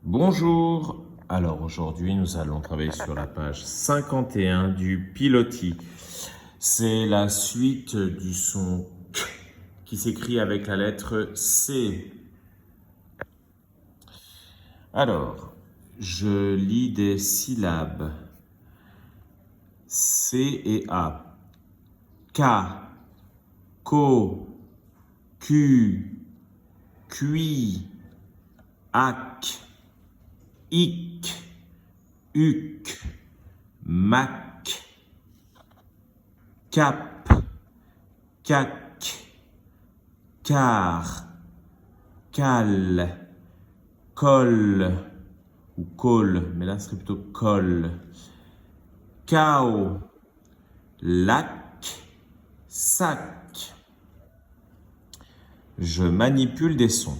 Bonjour, alors aujourd'hui nous allons travailler sur la page 51 du Piloti. C'est la suite du son K qui s'écrit avec la lettre C. Alors, je lis des syllabes C et A. K, ko, cu, cui, ac, ic, uc, mac, cap, cac, car, cal, col, ou col, mais là ce serait plutôt col, cao, lac, sac. Je manipule des sons.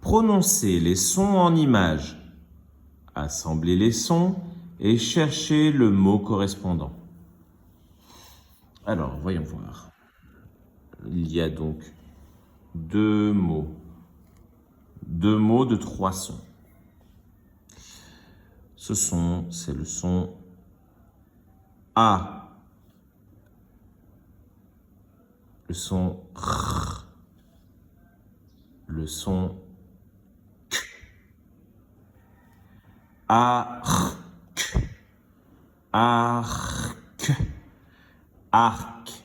Prononcez les sons en images. Assemblez les sons et cherchez le mot correspondant. Alors, voyons voir. Il y a donc deux mots de trois sons. C'est le son A, le son R, le son K, arc, arc, arc.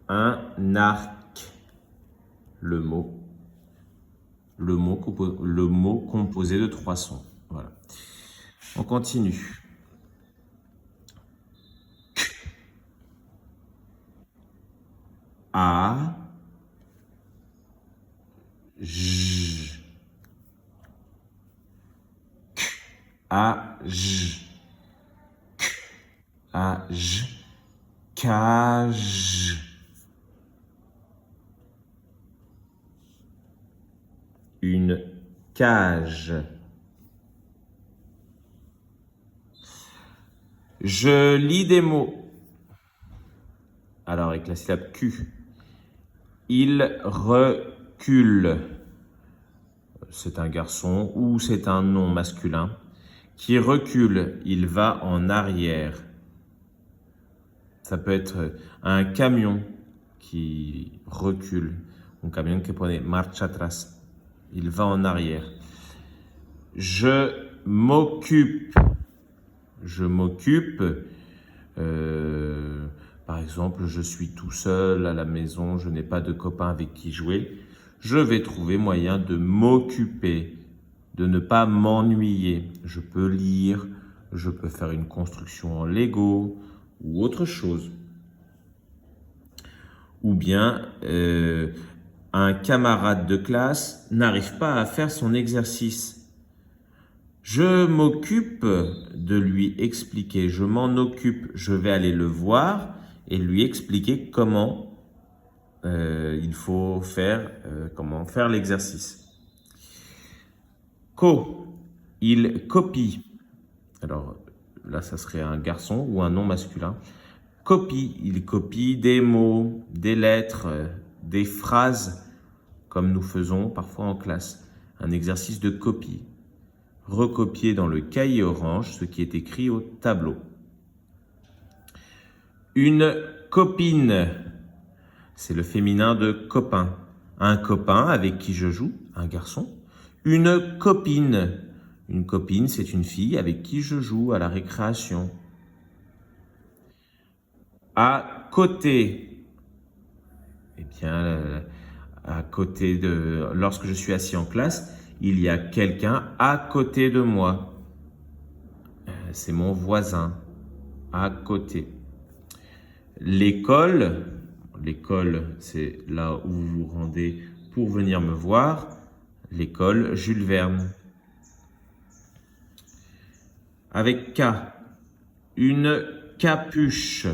Un arc, le mot composé de trois sons. Voilà. On continue. A, J, K, A, J, K, A, J, cage. Une cage. Je lis des mots. Alors, avec la syllabe Q. Il recule. C'est un garçon ou c'est un nom masculin qui recule. Il va en arrière. Ça peut être un camion qui recule. Un camion qui pone marcha atrás. Il va en arrière. Je m'occupe. Je m'occupe. Par exemple, je suis tout seul à la maison, je n'ai pas de copain avec qui jouer. Je vais trouver moyen de m'occuper, de ne pas m'ennuyer. Je peux lire, je peux faire une construction en Lego ou autre chose. Ou bien, un camarade de classe n'arrive pas à faire son exercice. Je m'occupe de lui expliquer, je m'en occupe, je vais aller le voir et lui expliquer comment il faut faire, comment faire l'exercice. Il copie. Alors là, ça serait un garçon ou un nom masculin. Copie, il copie des mots, des lettres, des phrases, comme nous faisons parfois en classe. Un exercice de copie. Recopier dans le cahier orange ce qui est écrit au tableau. Une copine, c'est le féminin de copain. Un copain avec qui je joue, un garçon. Une copine, c'est une fille avec qui je joue à la récréation. À côté, eh bien, à côté de, lorsque je suis assis en classe, il y a quelqu'un à côté de moi. C'est mon voisin, à côté. L'école, c'est là où vous vous rendez pour venir me voir. L'école Jules Verne. Avec K, une capuche.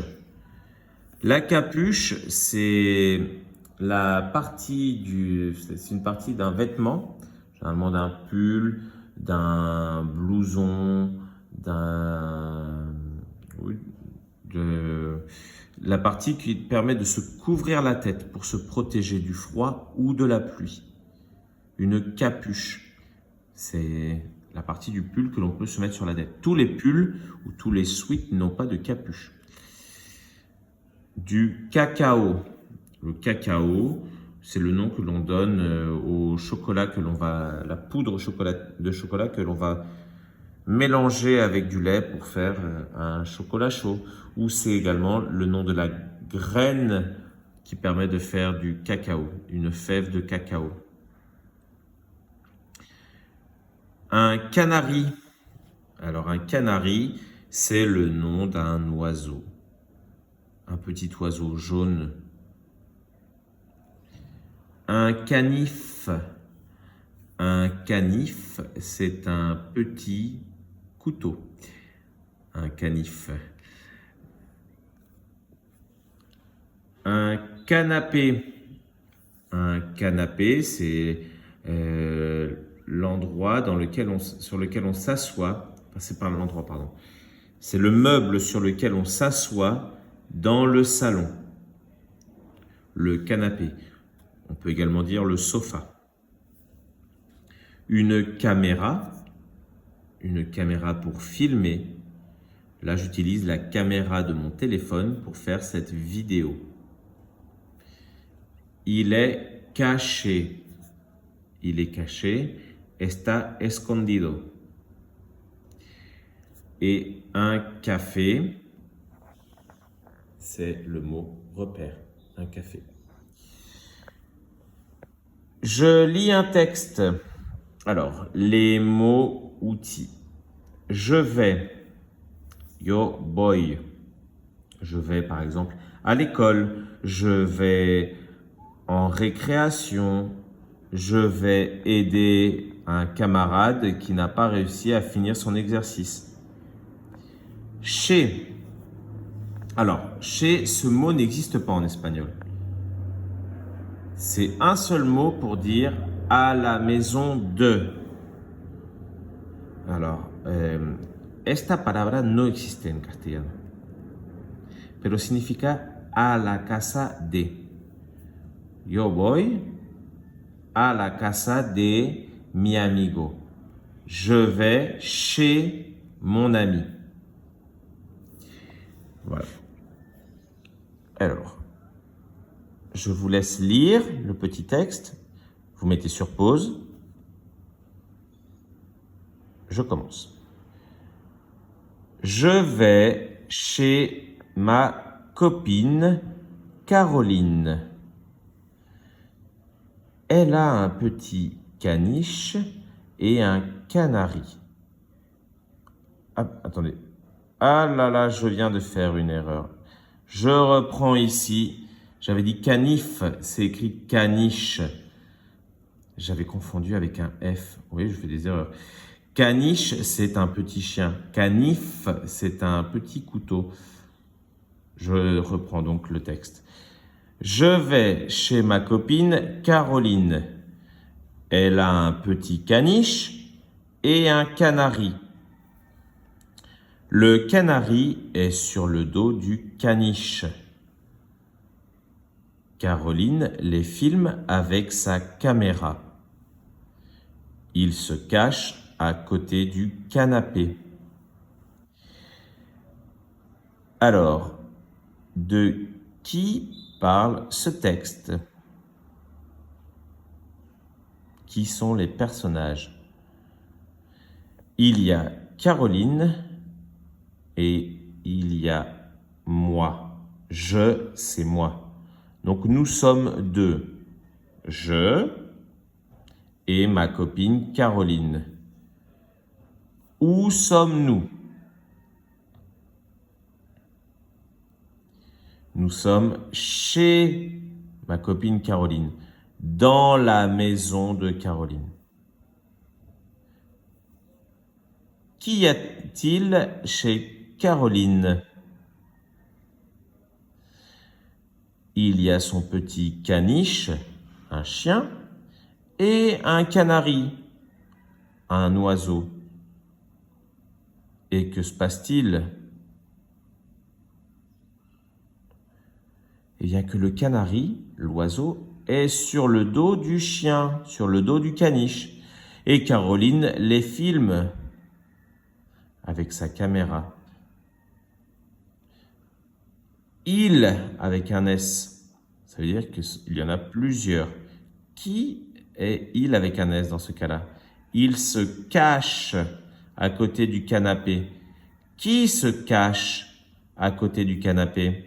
La capuche, c'est une partie d'un vêtement, généralement d'un pull, d'un blouson, la partie qui permet de se couvrir la tête pour se protéger du froid ou de la pluie. Une capuche, c'est la partie du pull que l'on peut se mettre sur la tête. Tous les pulls ou tous les sweats n'ont pas de capuche. Du cacao. Le cacao, c'est le nom que l'on donne au chocolat la poudre de chocolat que l'on va mélanger avec du lait pour faire un chocolat chaud. Ou c'est également le nom de la graine qui permet de faire du cacao, une fève de cacao. Un canari. Alors un canari, c'est le nom d'un oiseau. Un petit oiseau jaune. Un canif. Un canif, c'est un petit couteau. Un canif. Un canapé. Un canapé, c'est l'endroit sur lequel on s'assoit. Enfin, c'est pas l'endroit, pardon. C'est le meuble sur lequel on s'assoit dans le salon. Le canapé. On peut également dire le sofa. Une caméra pour filmer. Là, j'utilise la caméra de mon téléphone pour faire cette vidéo. Il est caché. Il est caché. Está escondido. Et un café, c'est le mot repère. Un café. Je lis un texte. Alors, les mots outils. Je vais. Yo voy. Je vais, par exemple, à l'école. Je vais en récréation. Je vais aider un camarade qui n'a pas réussi à finir son exercice. Chez. Alors, chez, ce mot n'existe pas en espagnol. C'est un seul mot pour dire à la maison de. Alors, esta palabra no existe en castellano, pero significa a la casa de. Yo voy a la casa de mi amigo. Je vais chez mon ami. Voilà. Alors, je vous laisse lire le petit texte. Vous mettez sur pause. Je commence. Je vais chez ma copine Caroline. Elle a un petit caniche et un canari. Ah, attendez. Ah là là, je viens de faire une erreur. Je reprends ici. J'avais dit canif, c'est écrit caniche. J'avais confondu avec un F. Oui, je fais des erreurs. Caniche, c'est un petit chien. Canif, c'est un petit couteau. Je reprends donc le texte. Je vais chez ma copine Caroline. Elle a un petit caniche et un canari. Le canari est sur le dos du caniche. Caroline les filme avec sa caméra. Il se cache à côté du canapé. Alors, de qui parle ce texte? Qui sont les personnages? Il y a Caroline et il y a moi. Je, c'est moi. Donc nous sommes deux. Je et ma copine Caroline. Où sommes-nous? Nous sommes chez ma copine Caroline, dans la maison de Caroline. Qu'y a-t-il chez Caroline? Il y a son petit caniche, un chien, et un canari, un oiseau. Et que se passe-t-il? Eh bien que le canari, l'oiseau, est sur le dos du chien, sur le dos du caniche. Et Caroline les filme avec sa caméra. Il, avec un S, ça veut dire qu'il y en a plusieurs. Qui est il avec un S dans ce cas-là? Il se cache à côté du canapé. Qui se cache à côté du canapé?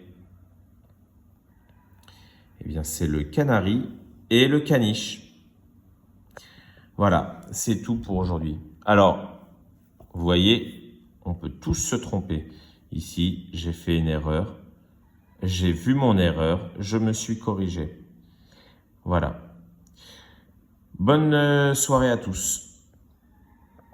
Eh bien, c'est le canari et le caniche. Voilà, c'est tout pour aujourd'hui. Alors, vous voyez, on peut tous se tromper. Ici, j'ai fait une erreur. J'ai vu mon erreur, je me suis corrigé. Voilà. Bonne soirée à tous.